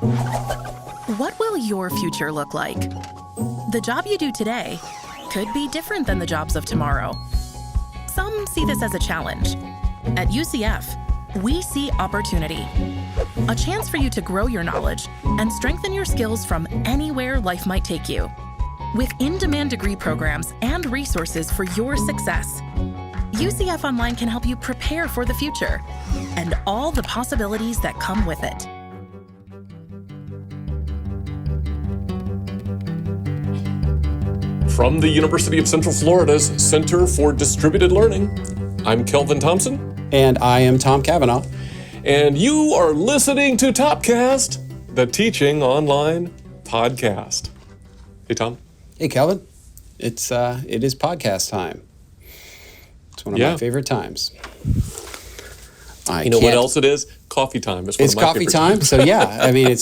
What will your future look like? The job you do today could be different than the jobs of tomorrow. Some see this as a challenge. At UCF, we see opportunity. A chance for you to grow your knowledge and strengthen your skills from anywhere life might take you. With in-demand degree programs and resources for your success, UCF Online can help you prepare for the future and all the possibilities that come with it. From the University of Central Florida's Center for Distributed Learning, I'm Kelvin Thompson. And I am Tom Cavanaugh. And you are listening to Topcast, the Teaching Online podcast. Hey, Tom. Hey, Kelvin. It is podcast time. It's one of my favorite times. You know what else it is? Coffee time. It's coffee time. So yeah, I mean,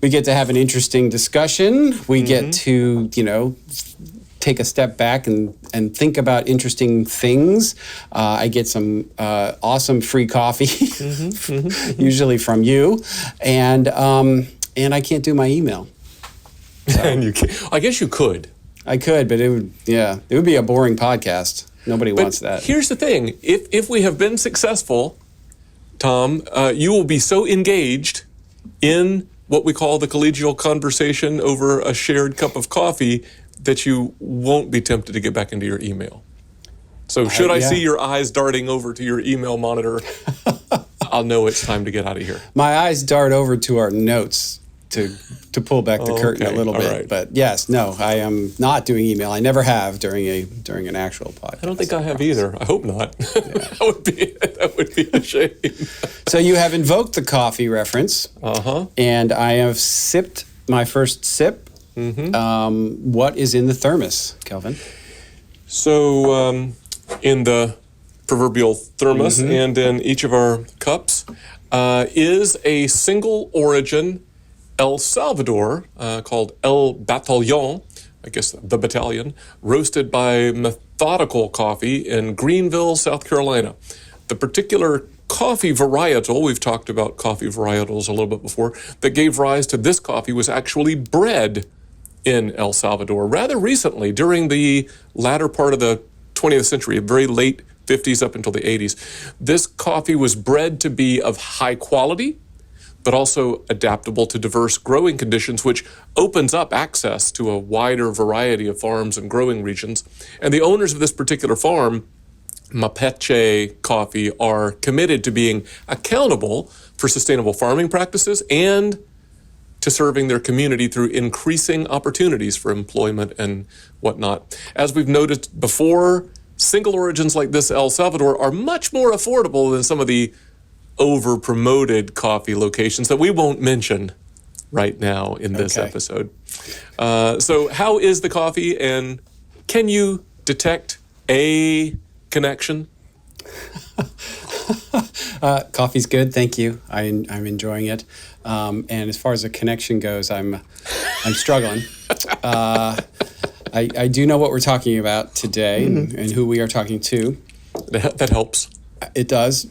we get to have an interesting discussion. We get to, take a step back and think about interesting things. I get some awesome free coffee, usually from you, and I can't do my email. So. And you can't. I guess you could. I could, but it would be a boring podcast. Nobody wants that. Here's the thing: if we have been successful, Tom, you will be so engaged in what we call the collegial conversation over a shared cup of coffee that you won't be tempted to get back into your email. So should I see your eyes darting over to your email monitor, I'll know it's time to get out of here. My eyes dart over to our notes to pull back the curtain a little bit. Right. But yes, no, I am not doing email. I never have during an actual podcast. I don't think I have either. I hope not. Yeah. that would be a shame. So you have invoked the coffee reference. And I have sipped my first sip. What is in the thermos, Kelvin? So in the proverbial thermos and in each of our cups is a single origin El Salvador called El Batallon, I guess the battalion, roasted by Methodical Coffee in Greenville, South Carolina. The particular coffee varietal, we've talked about coffee varietals a little bit before, that gave rise to this coffee was actually bred in El Salvador rather recently, during the latter part of the 20th century, very late 50s up until the 80s. This coffee was bred to be of high quality, but also adaptable to diverse growing conditions, which opens up access to a wider variety of farms and growing regions. And the owners of this particular farm, Mapeche Coffee, are committed to being accountable for sustainable farming practices and to serving their community through increasing opportunities for employment and whatnot. As we've noted before, single origins like this El Salvador are much more affordable than some of the over-promoted coffee locations that we won't mention right now in this episode. So how is the coffee, and can you detect a connection? Coffee's good, thank you. I'm enjoying it. And as far as a connection goes, I'm struggling. I do know what we're talking about today and who we are talking to. That helps. It does,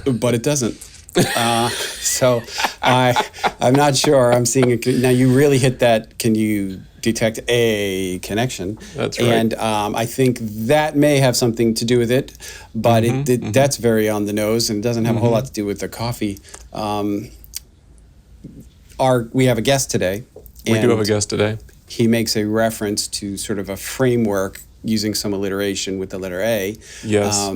but it doesn't. So I'm not sure. I'm seeing now you really hit that. Can you detect a connection? That's right. And I think that may have something to do with it, but that's very on the nose and doesn't have a whole lot to do with the coffee. We have a guest today. We do have a guest today. He makes a reference to sort of a framework using some alliteration with the letter A. Yes.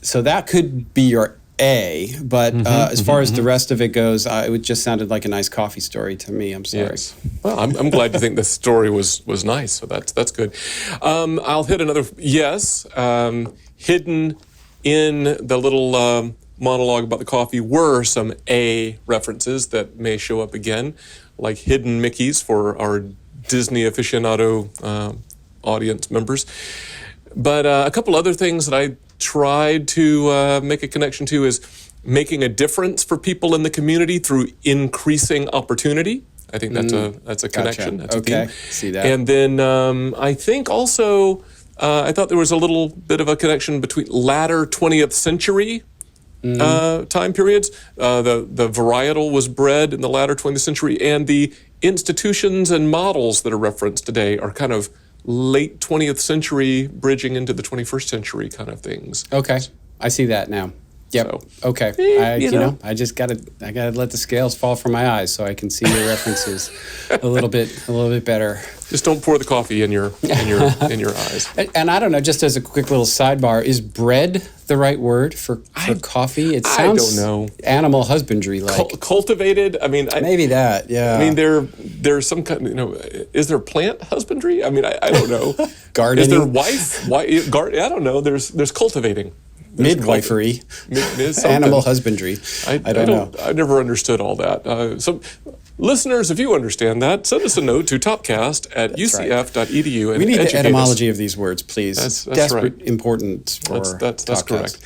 So that could be your A, but as far as the rest of it goes, it just sounded like a nice coffee story to me. I'm sorry. Yes. Well, I'm glad you think the story was nice, so that's good. I'll hit another yes. Hidden in the little monologue about the coffee were some A references that may show up again, like hidden Mickeys for our Disney aficionado audience members. But a couple other things that I tried to make a connection to is making a difference for people in the community through increasing opportunity. I think that's a connection. That's a theme. See that. And then I think also I thought there was a little bit of a connection between latter 20th century time periods. The varietal was bred in the latter 20th century, and the institutions and models that are referenced today are kind of late 20th century, bridging into the 21st century kind of things. Okay, I see that now. Yep. So, okay. You know, I just gotta let the scales fall from my eyes so I can see your references a little bit better. Just don't pour the coffee in your eyes. And I don't know. Just as a quick little sidebar, is bread the right word for coffee? It sounds I don't know. Animal husbandry like. Cultivated. I mean, maybe that. Yeah. I mean, there's some kind. Is there plant husbandry? I mean, I don't know. Gardening. Is there I don't know. There's cultivating. Midwifery, animal husbandry. I don't know. I never understood all that. So, listeners, if you understand that, send us a note to topcast@ucf.edu. We need the etymology of these words, please. That's desperate right. importance for that's correct.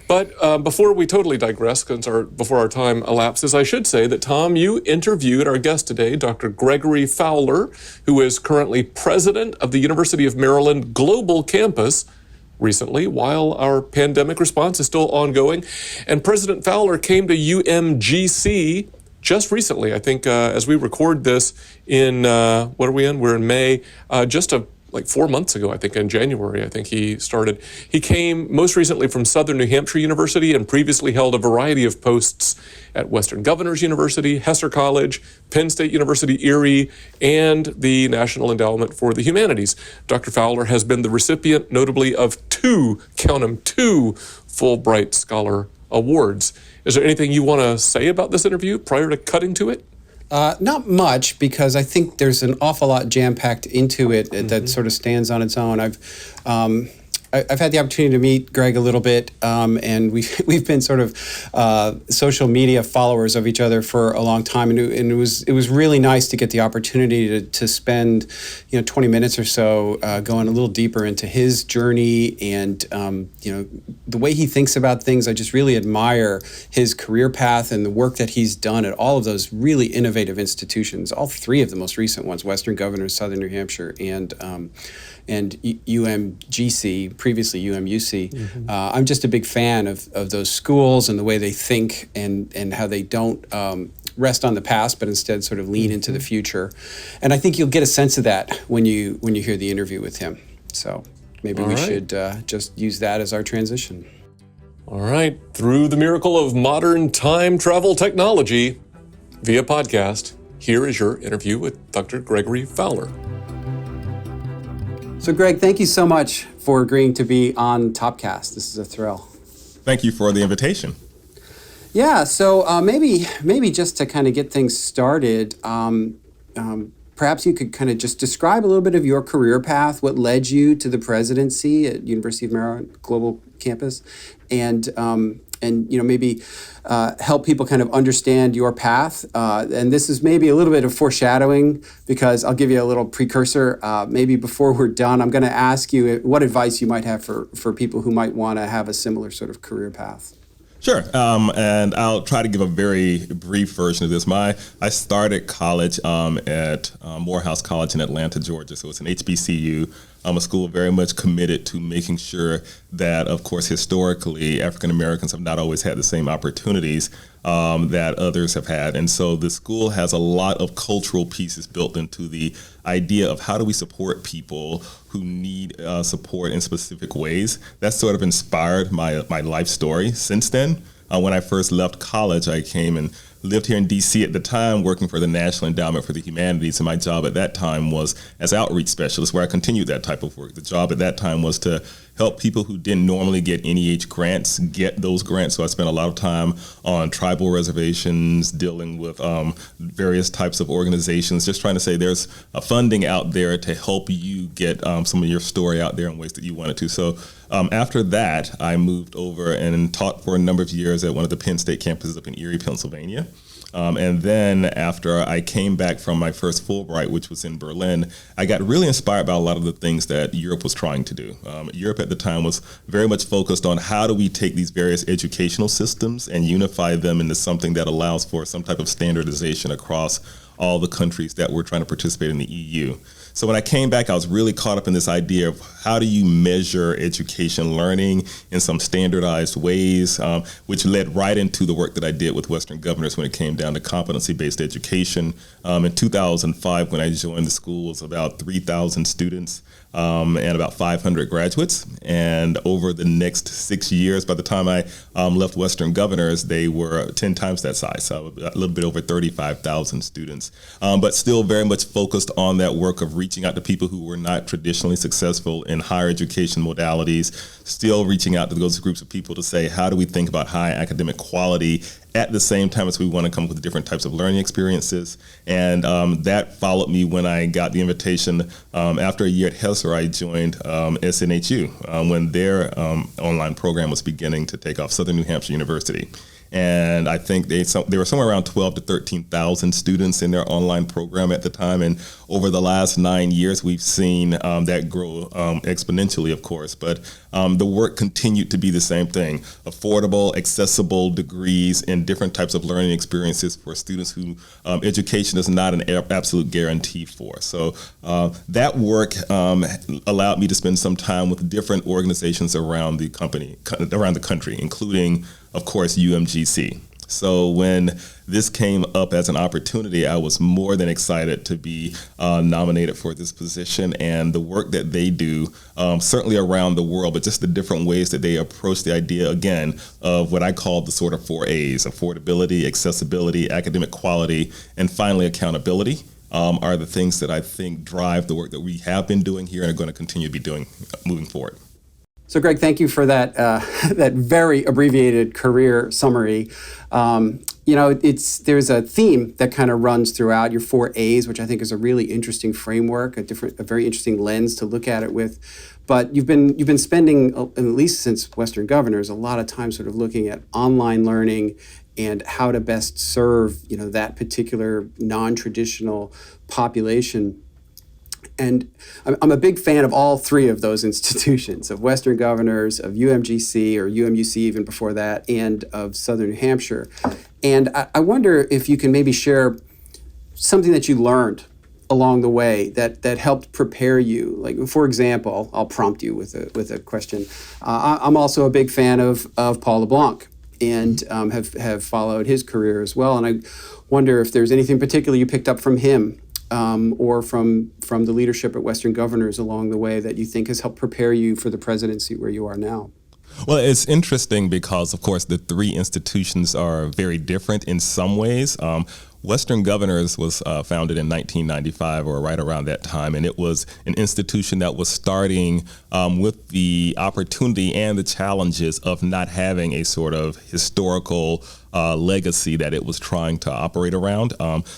But before we totally digress, before our time elapses, I should say that, Tom, you interviewed our guest today, Dr. Gregory Fowler, who is currently president of the University of Maryland Global Campus, recently, while our pandemic response is still ongoing. And President Fowler came to UMGC just recently, I think, as we record this in, what are we in? We're in May, like 4 months ago, I think, in January, I think he started. He came most recently from Southern New Hampshire University and previously held a variety of posts at Western Governors University, Hesser College, Penn State University, Erie, and the National Endowment for the Humanities. Dr. Fowler has been the recipient, notably, of two Fulbright Scholar Awards. Is there anything you want to say about this interview prior to cutting to it? Not much, because I think there's an awful lot jam-packed into it that sort of stands on its own. I've had the opportunity to meet Greg a little bit, and we've been sort of social media followers of each other for a long time, and it was really nice to get the opportunity to spend 20 minutes or so going a little deeper into his journey and the way he thinks about things. I just really admire his career path and the work that he's done at all of those really innovative institutions. All three of the most recent ones: Western Governors, Southern New Hampshire, and UMGC, previously UMUC. I'm just a big fan of those schools and the way they think and how they don't rest on the past, but instead sort of lean into the future. And I think you'll get a sense of that when you hear the interview with him. So maybe we should just use that as our transition. All right. Through the miracle of modern time travel technology via podcast, here is your interview with Dr. Gregory Fowler. So, Greg, thank you so much for agreeing to be on Topcast. This is a thrill. Thank you for the invitation. Yeah, so maybe just to kind of get things started, perhaps you could kind of just describe a little bit of your career path, what led you to the presidency at University of Maryland Global Campus, and maybe help people kind of understand your path. And this is maybe a little bit of foreshadowing, because I'll give you a little precursor. Maybe before we're done, I'm going to ask you what advice you might have for people who might want to have a similar sort of career path. Sure, and I'll try to give a very brief version of this. I started college at Morehouse College in Atlanta, Georgia, so it's an HBCU. A school very much committed to making sure that, of course, historically, African Americans have not always had the same opportunities that others have had. And so the school has a lot of cultural pieces built into the idea of how do we support people who need support in specific ways. That's sort of inspired my life story since then. When I first left college, I came and lived here in D.C. at the time, working for the National Endowment for the Humanities, and my job at that time was as outreach specialist, where I continued that type of work. The job at that time was to help people who didn't normally get NEH grants get those grants. So I spent a lot of time on tribal reservations, dealing with various types of organizations, just trying to say there's a funding out there to help you get some of your story out there in ways that you wanted to. So after that, I moved over and taught for a number of years at one of the Penn State campuses up in Erie, Pennsylvania. And then after I came back from my first Fulbright, which was in Berlin, I got really inspired by a lot of the things that Europe was trying to do. Europe at the time was very much focused on how do we take these various educational systems and unify them into something that allows for some type of standardization across all the countries that were trying to participate in the EU. So when I came back, I was really caught up in this idea of how do you measure education learning in some standardized ways, which led right into the work that I did with Western Governors when it came down to competency-based education. In 2005, when I joined the school, it was about 3,000 students and about 500 graduates. And over the next 6 years, by the time I left Western Governors, they were 10 times that size, so a little bit over 35,000 students, but still very much focused on that work of reaching out to people who were not traditionally successful in higher education modalities, still reaching out to those groups of people to say, how do we think about high academic quality at the same time as we want to come up with different types of learning experiences. And that followed me when I got the invitation. After a year at Hesser, I joined SNHU when their online program was beginning to take off, Southern New Hampshire University. And I think they were somewhere around 12 to 13,000 students in their online program at the time. And over the last 9 years, we've seen that grow exponentially, of course. But the work continued to be the same thing: affordable, accessible degrees in different types of learning experiences for students who education is not an absolute guarantee for. So that work allowed me to spend some time with different organizations around the country, including, of course, UMGC. So when this came up as an opportunity, I was more than excited to be nominated for this position, and the work that they do, certainly around the world, but just the different ways that they approach the idea, again, of what I call the sort of 4 A's: affordability, accessibility, academic quality, and finally accountability, are the things that I think drive the work that we have been doing here and are going to continue to be doing moving forward. So, Greg, thank you for that that very abbreviated career summary. There's a theme that kind of runs throughout your 4 A's, which I think is a really interesting framework, a very interesting lens to look at it with. But you've been spending, at least since Western Governors, a lot of time sort of looking at online learning and how to best serve that particular non-traditional population. And I'm a big fan of all 3 of those institutions, of Western Governors, of UMGC or UMUC even before that, and of Southern New Hampshire. And I wonder if you can maybe share something that you learned along the way that helped prepare you. Like, for example, I'll prompt you with a question. I'm also a big fan of Paul LeBlanc, and have followed his career as well. And I wonder if there's anything particular you picked up from him or from the leadership at Western Governors along the way that you think has helped prepare you for the presidency where you are now? Well, it's interesting because, of course, the 3 institutions are very different in some ways. Western Governors was founded in 1995 or right around that time, and it was an institution that was starting with the opportunity and the challenges of not having a sort of historical legacy that it was trying to operate around.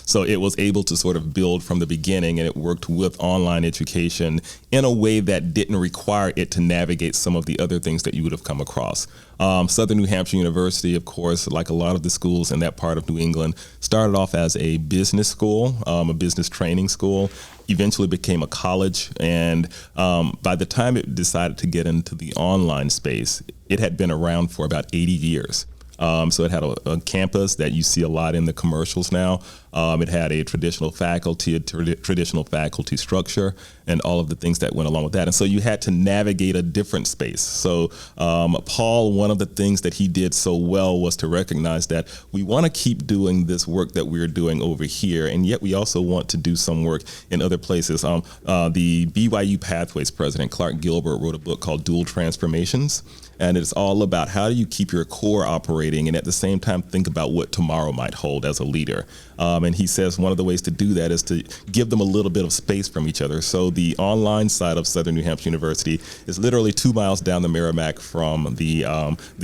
So it was able to sort of build from the beginning, and it worked with online education in a way that didn't require it to navigate some of the other things that you would have come across. Southern New Hampshire University, of course, like a lot of the schools in that part of New England, started off as a business school, a business training school, eventually became a college. And by the time it decided to get into the online space, it had been around for about 80 years. So it had a campus that you see a lot in the commercials now. It had a traditional faculty structure, and all of the things that went along with that. And so you had to navigate a different space. So Paul, one of the things that he did so well was to recognize that we want to keep doing this work that we're doing over here, and yet we also want to do some work in other places. The BYU Pathways president, Clark Gilbert, wrote a book called Dual Transformations. And it's all about how do you keep your core operating and at the same time think about what tomorrow might hold as a leader. And he says one of the ways to do that is to give them a little bit of space from each other. So the online side of Southern New Hampshire University is literally 2 miles down the Merrimack from the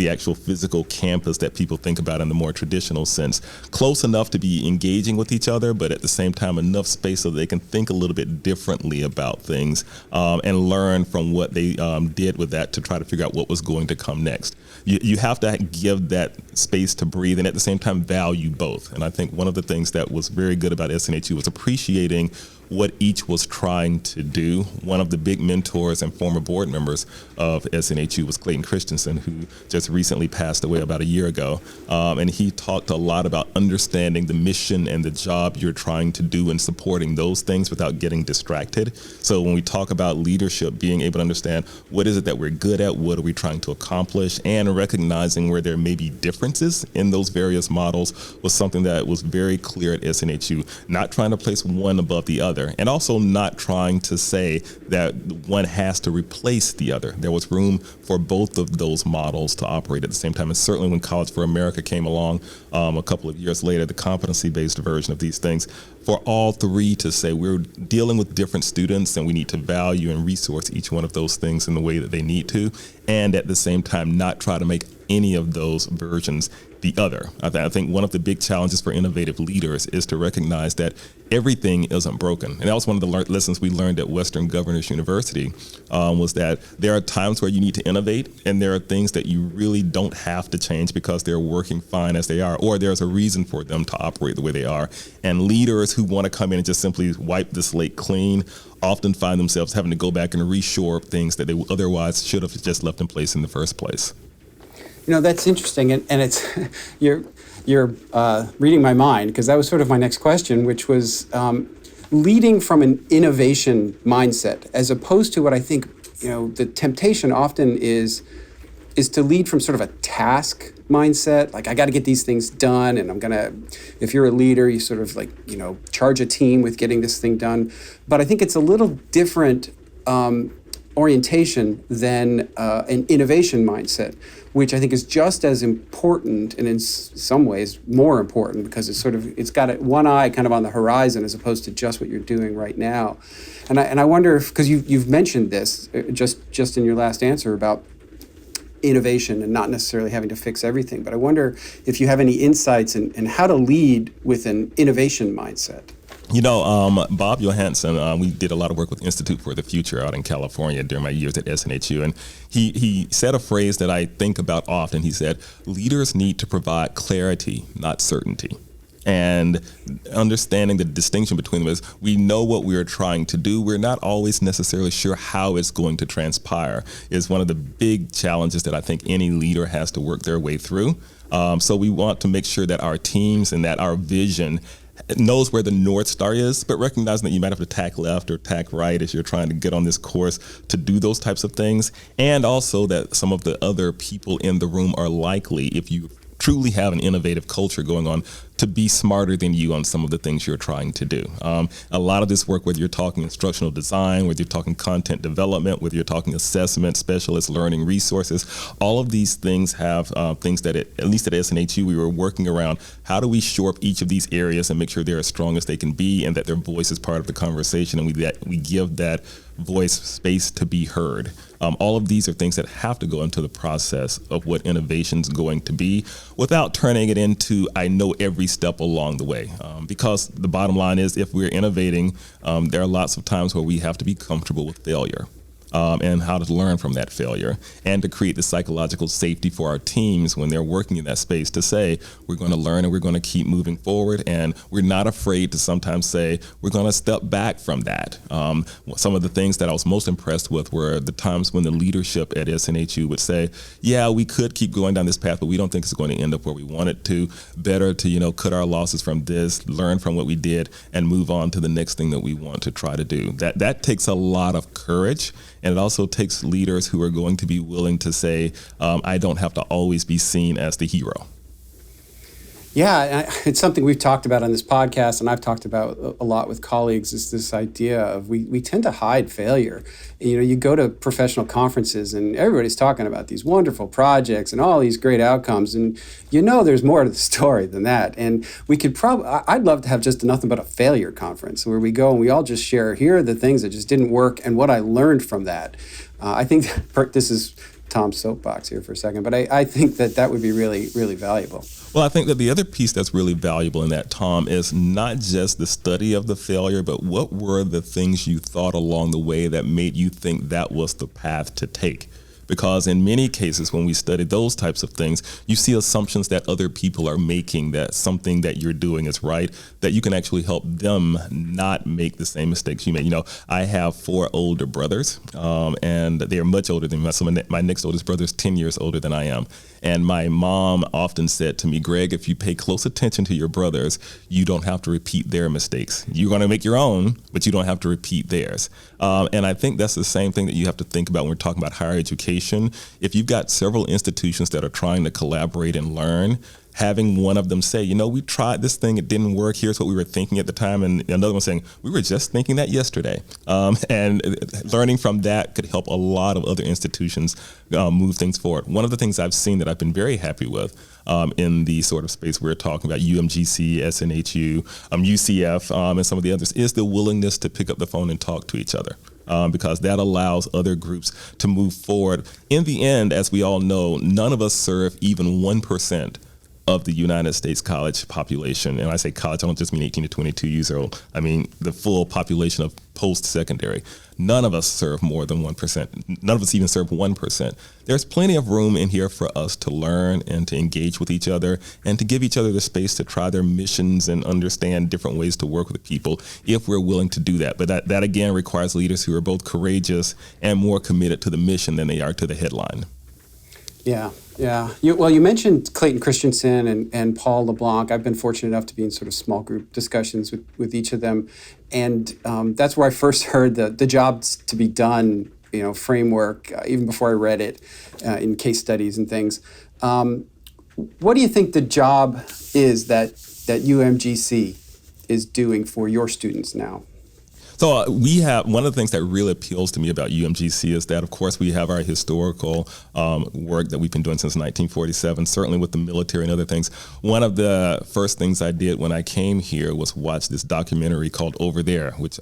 actual physical campus that people think about in the more traditional sense. Close enough to be engaging with each other, but at the same time enough space so they can think a little bit differently about things and learn from what they did with that to try to figure out what was going to come next. You have to give that space to breathe and at the same time value both. And I think one of the things that was very good about SNHU was appreciating what each was trying to do. One of the big mentors and former board members of SNHU was Clayton Christensen, who just recently passed away about a year ago. And he talked a lot about understanding the mission and the job you're trying to do and supporting those things without getting distracted. So when we talk about leadership, being able to understand what is it that we're good at, what are we trying to accomplish, and recognizing where there may be differences in those various models was something that was very clear at SNHU, not trying to place one above the other, and also not trying to say that one has to replace the other. There was room for both of those models to operate at the same time. And certainly when College for America came along a couple of years later, the competency-based version of these things, for all three to say we're dealing with different students and we need to value and resource each one of those things in the way that they need to, and at the same time not try to make any of those versions the other. I think one of the big challenges for innovative leaders is to recognize that everything isn't broken. And that was one of the lessons we learned at Western Governors University, was that there are times where you need to innovate, and there are things that you really don't have to change because they're working fine as they are, or there's a reason for them to operate the way they are. And leaders who want to come in and just simply wipe the slate clean often find themselves having to go back and reshore things that they otherwise should have just left in place in the first place. You know, that's interesting, and it's you're reading my mind, because that was sort of my next question, which was leading from an innovation mindset, as opposed to what I think, you know, the temptation often is to lead from sort of a task mindset, like I got to get these things done, and if you're a leader, you sort of like, you know, charge a team with getting this thing done. But I think it's a little different orientation than an innovation mindset, which I think is just as important, and in some ways more important, because it's got one eye kind of on the horizon as opposed to just what you're doing right now. And I wonder if, because you've mentioned this just in your last answer about innovation and not necessarily having to fix everything, but I wonder if you have any insights in how to lead with an innovation mindset. You know, Bob Johansson, we did a lot of work with Institute for the Future out in California during my years at SNHU, and he said a phrase that I think about often. He said, leaders need to provide clarity, not certainty. And understanding the distinction between them is we know what we're trying to do. We're not always necessarily sure how it's going to transpire is one of the big challenges that I think any leader has to work their way through. So we want to make sure that our teams and that our vision knows where the North Star is, but recognizing that you might have to tack left or tack right as you're trying to get on this course to do those types of things. And also that some of the other people in the room are likely, if you truly have an innovative culture going on, to be smarter than you on some of the things you're trying to do. A lot of this work, whether you're talking instructional design, whether you're talking content development, whether you're talking assessment, specialist learning resources, all of these things have things that, at least at SNHU, we were working around. How do we shore up each of these areas and make sure they're as strong as they can be, and that their voice is part of the conversation, and we give that voice space to be heard. All of these are things that have to go into the process of what innovation's going to be, without turning it into, I know every step along the way. Because the bottom line is, if we're innovating, there are lots of times where we have to be comfortable with failure. And how to learn from that failure, and to create the psychological safety for our teams when they're working in that space to say, we're going to learn and we're going to keep moving forward, and we're not afraid to sometimes say, we're going to step back from that. Some of the things that I was most impressed with were the times when the leadership at SNHU would say, yeah, we could keep going down this path, but we don't think it's going to end up where we want it to. Better to, cut our losses from this, learn from what we did, and move on to the next thing that we want to try to do. That takes a lot of courage. And it also takes leaders who are going to be willing to say, I don't have to always be seen as the hero. Yeah, it's something we've talked about on this podcast, and I've talked about a lot with colleagues, is this idea of we tend to hide failure. You go to professional conferences and everybody's talking about these wonderful projects and all these great outcomes, and there's more to the story than that. And we could I'd love to have just nothing but a failure conference where we go and we all just share, here are the things that just didn't work and what I learned from that. I think this is Tom's soapbox here for a second, but I think that would be really, really valuable. Well, I think that the other piece that's really valuable in that, Tom, is not just the study of the failure, but what were the things you thought along the way that made you think that was the path to take? because in many cases when we study those types of things, you see assumptions that other people are making, that something that you're doing is right, that you can actually help them not make the same mistakes you made. You know, I have 4 older brothers, and they are much older than me. So my next oldest brother is 10 years older than I am. And my mom often said to me, Greg, if you pay close attention to your brothers, you don't have to repeat their mistakes. You're going to make your own, but you don't have to repeat theirs. And I think that's the same thing that you have to think about when we're talking about higher education. If you've got several institutions that are trying to collaborate and learn, having one of them say, you know, we tried this thing, it didn't work, here's what we were thinking at the time, and another one saying, we were just thinking that yesterday. And learning from that could help a lot of other institutions move things forward. One of the things I've seen that I've been very happy with in the sort of space we're talking about, UMGC, SNHU, UCF, and some of the others, is the willingness to pick up the phone and talk to each other. Because that allows other groups to move forward. In the end, as we all know, none of us serve even 1% of the United States college population. And I say college, I don't just mean 18 to 22 years old. I mean the full population of post-secondary. None of us serve more than 1%. None of us even serve 1%. There's plenty of room in here for us to learn and to engage with each other and to give each other the space to try their missions and understand different ways to work with people if we're willing to do that. But that again requires leaders who are both courageous and more committed to the mission than they are to the headline. Yeah, yeah. You mentioned Clayton Christensen and Paul LeBlanc. I've been fortunate enough to be in sort of small group discussions with each of them. And that's where I first heard the jobs to be done, framework, even before I read it in case studies and things. What do you think the job is that UMGC is doing for your students now? So we have, one of the things that really appeals to me about UMGC is that, of course, we have our historical work that we've been doing since 1947, certainly with the military and other things. One of the first things I did when I came here was watch this documentary called Over There, which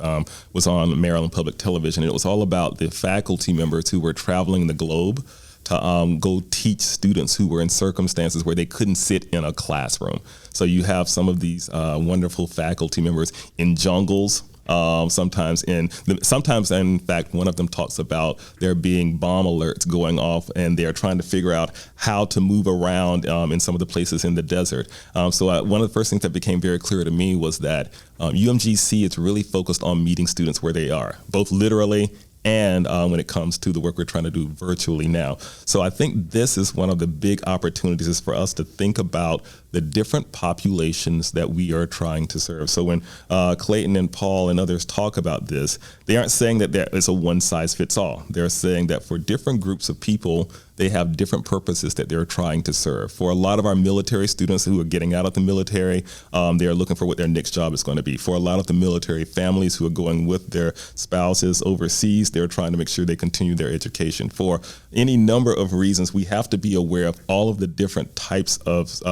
was on Maryland Public Television. And it was all about the faculty members who were traveling the globe to go teach students who were in circumstances where they couldn't sit in a classroom. So you have some of these wonderful faculty members in jungles, sometimes in fact, one of them talks about there being bomb alerts going off and they're trying to figure out how to move around in some of the places in the desert. So one of the first things that became very clear to me was that UMGC is really focused on meeting students where they are, both literally and when it comes to the work we're trying to do virtually now. So I think this is one of the big opportunities is for us to think about the different populations that we are trying to serve. So when Clayton and Paul and others talk about this, they aren't saying that there is a one size fits all. They're saying that for different groups of people, they have different purposes that they're trying to serve. For a lot of our military students who are getting out of the military, they're looking for what their next job is going to be. For a lot of the military families who are going with their spouses overseas, they're trying to make sure they continue their education. For any number of reasons, we have to be aware of all of the different types of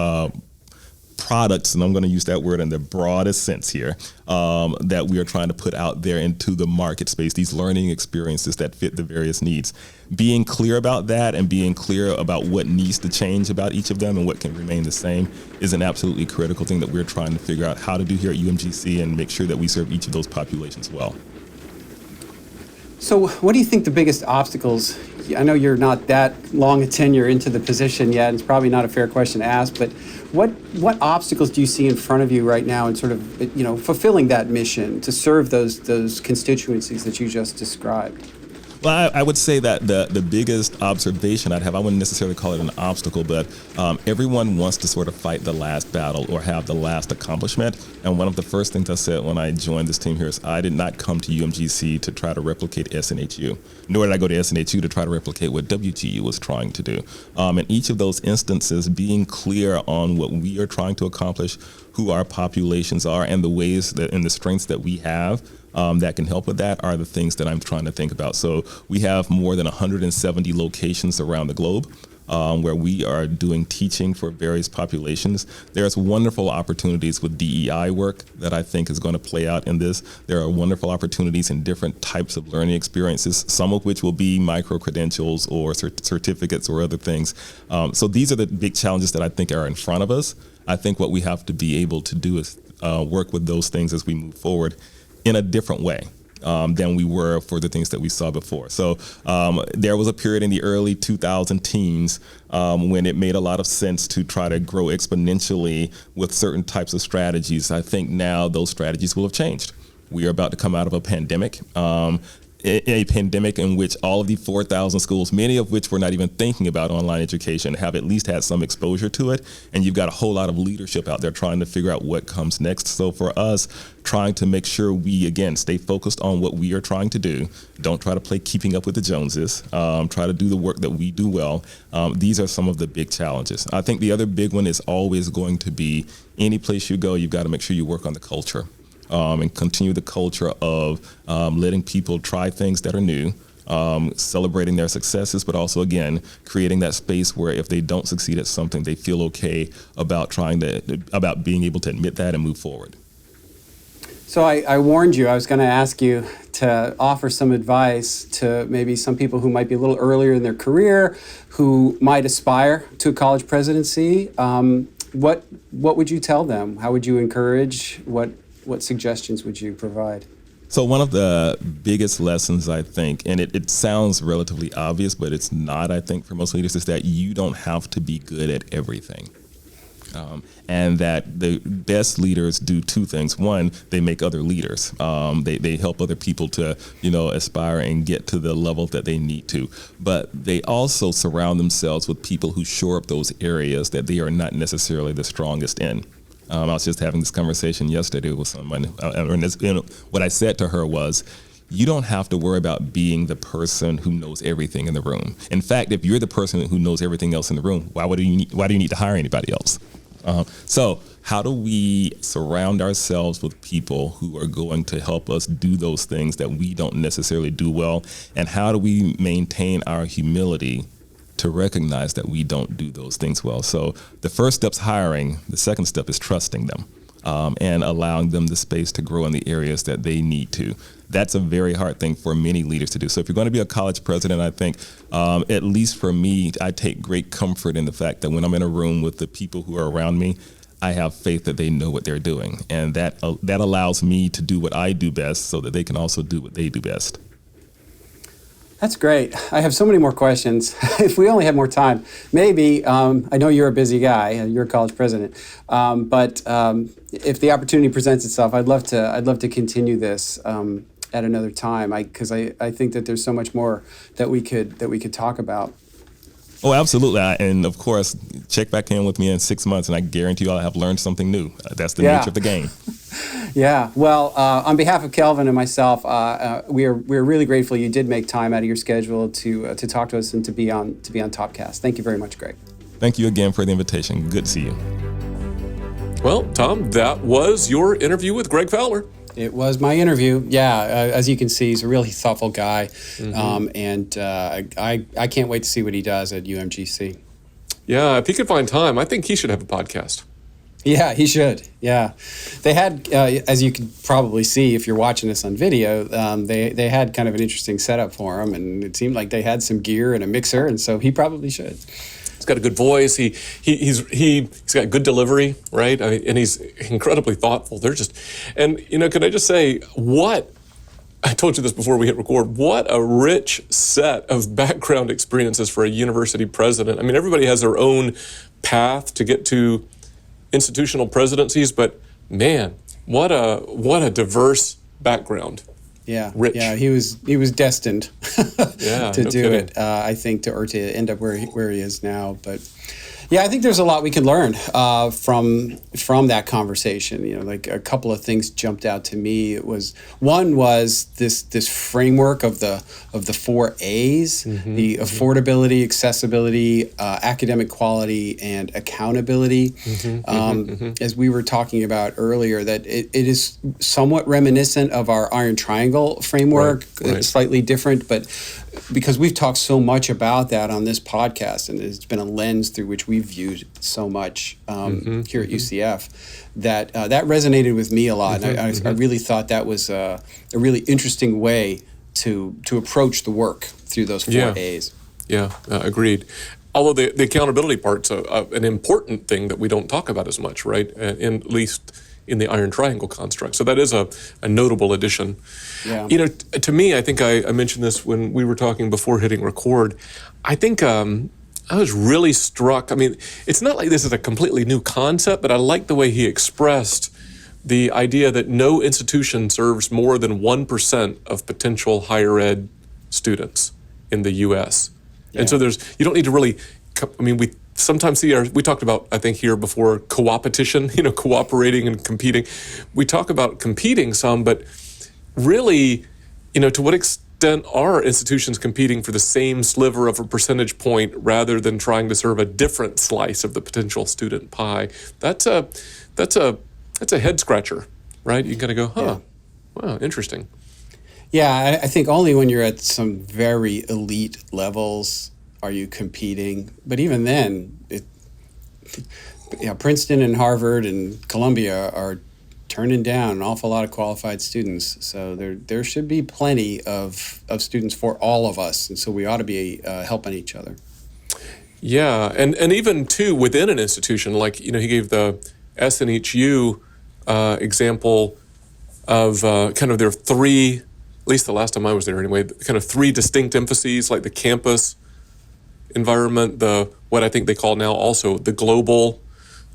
products, and I'm going to use that word in the broadest sense here, that we are trying to put out there into the market space, these learning experiences that fit the various needs. Being clear about that and being clear about what needs to change about each of them and what can remain the same is an absolutely critical thing that we're trying to figure out how to do here at UMGC and make sure that we serve each of those populations well. So what do you think the biggest obstacles, I know you're not that long a tenure into the position yet, and it's probably not a fair question to ask, but what obstacles do you see in front of you right now in sort of, fulfilling that mission to serve those constituencies that you just described? Well, I would say that the biggest observation I'd have, I wouldn't necessarily call it an obstacle, but everyone wants to sort of fight the last battle or have the last accomplishment. And one of the first things I said when I joined this team here is I did not come to UMGC to try to replicate SNHU, nor did I go to SNHU to try to replicate what WGU was trying to do. In each of those instances, being clear on what we are trying to accomplish, who our populations are, and the ways that and the strengths that we have that can help with that are the things that I'm trying to think about. So we have more than 170 locations around the globe where we are doing teaching for various populations. There's wonderful opportunities with DEI work that I think is going to play out in this. There are wonderful opportunities in different types of learning experiences, some of which will be micro-credentials or certificates or other things. So these are the big challenges that I think are in front of us. I think what we have to be able to do is work with those things as we move forward in a different way. than we were for the things that we saw before. So there was a period in the early 2000 teens when it made a lot of sense to try to grow exponentially with certain types of strategies. I think now those strategies will have changed. We are about to come out of a pandemic. A pandemic in which all of the 4,000 schools, many of which were not even thinking about online education, have at least had some exposure to it. And you've got a whole lot of leadership out there trying to figure out what comes next. So for us, trying to make sure we, again, stay focused on what we are trying to do. Don't try to play keeping up with the Joneses. Try to do the work that we do well. These are some of the big challenges. I think the other big one is always going to be any place you go, you've got to make sure you work on the culture. And continue the culture of letting people try things that are new, celebrating their successes, but also, again, creating that space where if they don't succeed at something, they feel okay about about being able to admit that and move forward. So I warned you, I was going to ask you to offer some advice to maybe some people who might be a little earlier in their career, who might aspire to a college presidency. What would you tell them? How would you encourage? What suggestions would you provide? So one of the biggest lessons, I think, and it sounds relatively obvious, but it's not, I think, for most leaders, is that you don't have to be good at everything. And that the best leaders do two things. One, they make other leaders. They help other people to, aspire and get to the level that they need to. But they also surround themselves with people who shore up those areas that they are not necessarily the strongest in. I was just having this conversation yesterday with someone, what I said to her was, you don't have to worry about being the person who knows everything in the room. In fact, if you're the person who knows everything else in the room, why do you need to hire anybody else? So how do we surround ourselves with people who are going to help us do those things that we don't necessarily do well? And how do we maintain our humility to recognize that we don't do those things well? So the first step's hiring. The second step is trusting them and allowing them the space to grow in the areas that they need to. That's a very hard thing for many leaders to do. So if you're going to be a college president, I think, at least for me, I take great comfort in the fact that when I'm in a room with the people who are around me, I have faith that they know what they're doing. And that allows me to do what I do best so that they can also do what they do best. That's great. I have so many more questions. If we only had more time, maybe, I know you're a busy guy, you're a college president, but if the opportunity presents itself, I'd love to continue this at another time, because I think that there's so much more that we could talk about. Oh, absolutely. And of course, check back in with me in 6 months and I guarantee you I'll have learned something new. That's the nature of the game. Yeah. Well, on behalf of Kelvin and myself, we're really grateful you did make time out of your schedule to talk to us and to be on Topcast. Thank you very much, Greg. Thank you again for the invitation. Good to see you. Well, Tom, that was your interview with Greg Fowler. It was my interview. Yeah, as you can see, he's a really thoughtful guy, and I can't wait to see what he does at UMGC. Yeah, if he could find time, I think he should have a podcast. Yeah, he should. Yeah, they had, as you could probably see if you're watching this on video, they had kind of an interesting setup for him, and it seemed like they had some gear and a mixer, and so he probably should. He's got a good voice. He's got good delivery, right? And he's incredibly thoughtful. Can I just say, I told you this before we hit record, what a rich set of background experiences for a university president. I mean, everybody has their own path to get to institutional presidencies, but man, what a diverse background. Yeah, rich. Yeah, he was destined yeah, to no do kidding. it. I think to end up where he is now. But yeah, I think there's a lot we can learn from that conversation. Like a couple of things jumped out to me. One was this framework of the 4 A's: the affordability, accessibility, academic quality, and accountability. As we were talking about earlier, that it is somewhat reminiscent of our Iron Triangle framework, right. Slightly different, but because we've talked so much about that on this podcast, and it's been a lens through which we've viewed so much here at UCF, that resonated with me a lot. And I really thought that was a really interesting way to approach the work through those 4 A's. Yeah, agreed. Although the accountability part's an important thing that we don't talk about as much, right? At least in the iron triangle construct. So that is a notable addition. Yeah. To me, I think I mentioned this when we were talking before hitting record. I think I was really struck. I mean, it's not like this is a completely new concept, but I like the way he expressed the idea that no institution serves more than 1% of potential higher ed students in the U.S. Yeah. And so you don't need to really, we sometimes we talked about, I think here before, co-opetition, cooperating and competing. We talk about competing some, but really, to what extent are institutions competing for the same sliver of a percentage point rather than trying to serve a different slice of the potential student pie? That's a head scratcher, right? You kind of go, wow, interesting. Yeah, I think only when you're at some very elite levels are you competing. But even then, Princeton and Harvard and Columbia are turning down an awful lot of qualified students. So there should be plenty of students for all of us. And so we ought to be helping each other. Yeah, and even too within an institution, like, he gave the SNHU example of kind of their three, at least the last time I was there anyway, kind of three distinct emphases, like the campus environment, what I think they call now also the global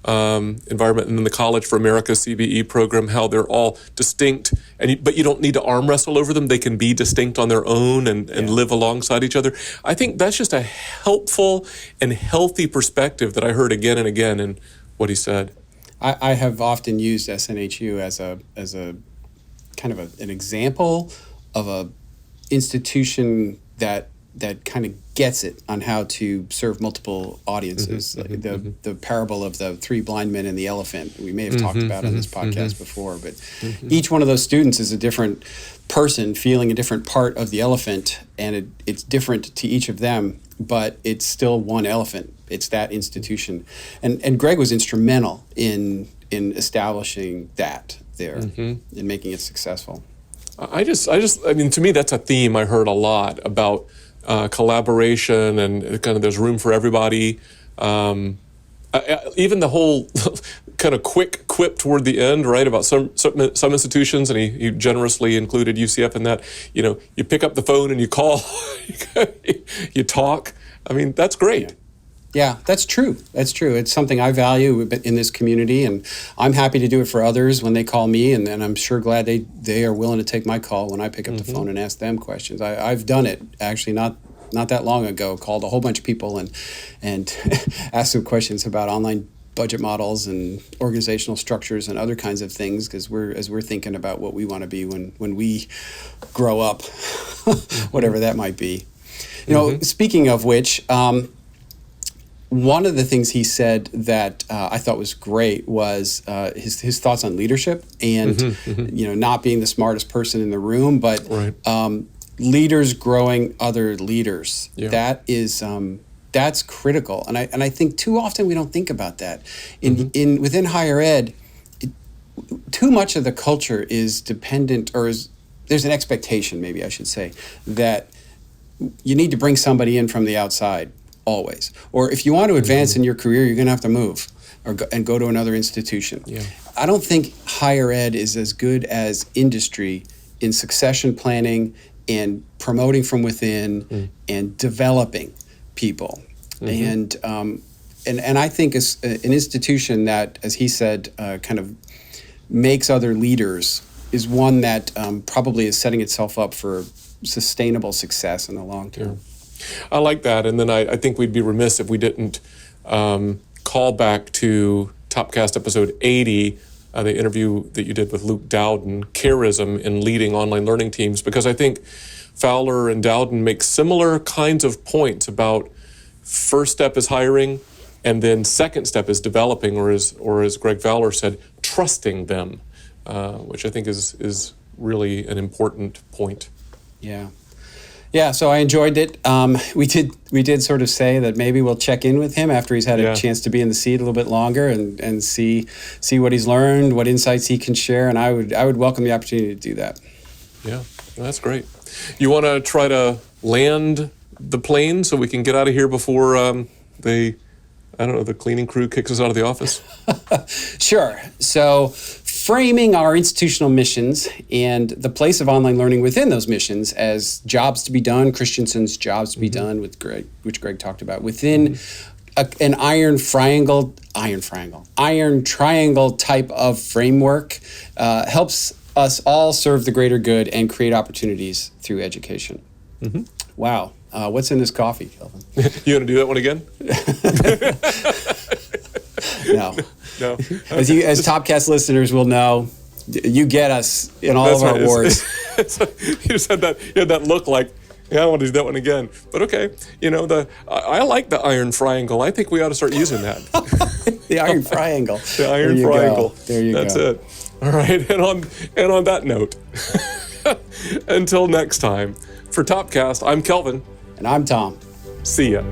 environment, and then the College for America CBE program, how they're all distinct, but you don't need to arm wrestle over them. They can be distinct on their own and live alongside each other. I think that's just a helpful and healthy perspective that I heard again and again in what he said. I have often used SNHU as a kind of an example of a institution that kind of gets it on how to serve multiple audiences. The parable of the three blind men and the elephant, we may have talked about on this podcast before, but each one of those students is a different person feeling a different part of the elephant, and it's different to each of them, but it's still one elephant. It's that institution. And Greg was instrumental in establishing that there, in making it successful. I mean, to me, that's a theme I heard a lot about collaboration and kind of there's room for everybody. Even the whole kind of quick quip toward the end, right, about some institutions, and he generously included UCF in that. You pick up the phone and you call, you talk. I mean, that's great. Yeah, that's true. That's true. It's something I value in this community, and I'm happy to do it for others when they call me, and I'm sure glad they are willing to take my call when I pick up the phone and ask them questions. I've done it, actually, not that long ago, called a whole bunch of people and asked them questions about online budget models and organizational structures and other kinds of things, because we're thinking about what we want to be when we grow up, whatever that might be. Speaking of which, one of the things he said that I thought was great was his thoughts on leadership and not being the smartest person in the room, but leaders growing other leaders. Yeah. That is that's critical, and I think too often we don't think about that. Within higher ed, too much of the culture is dependent, there's an expectation, maybe I should say, that you need to bring somebody in from the outside. Always. Or if you want to advance in your career, you're going to have to move and go to another institution. Yeah. I don't think higher ed is as good as industry in succession planning and promoting from within and developing people. And I think as an institution that, as he said, kind of makes other leaders is one that probably is setting itself up for sustainable success in the long term. Yeah. I like that, and then I think we'd be remiss if we didn't call back to Topcast episode 80, the interview that you did with Luke Dowden, charism in leading online learning teams, because I think Fowler and Dowden make similar kinds of points about first step is hiring, and then second step is developing, or as Greg Fowler said, trusting them, which I think is really an important point. Yeah, so I enjoyed it. We did sort of say that maybe we'll check in with him after he's had a chance to be in the seat a little bit longer and see what he's learned, what insights he can share, and I would welcome the opportunity to do that. Yeah, that's great. You want to try to land the plane so we can get out of here before the cleaning crew kicks us out of the office? Sure. So framing our institutional missions and the place of online learning within those missions as jobs to be done, Christensen's jobs to be done, with Greg, which Greg talked about, within an iron triangle type of framework, helps us all serve the greater good and create opportunities through education. Wow. What's in this coffee, Kelvin? You want to do that one again? No. No. As Topcast listeners will know, you get us in all of our awards. You just had that look like, yeah, I want to do that one again. But okay, I like the iron triangle. I think we ought to start using that. The iron triangle. The iron triangle. There you go. That's it. All right, and on that note, until next time, for Topcast, I'm Kelvin. And I'm Tom. See ya.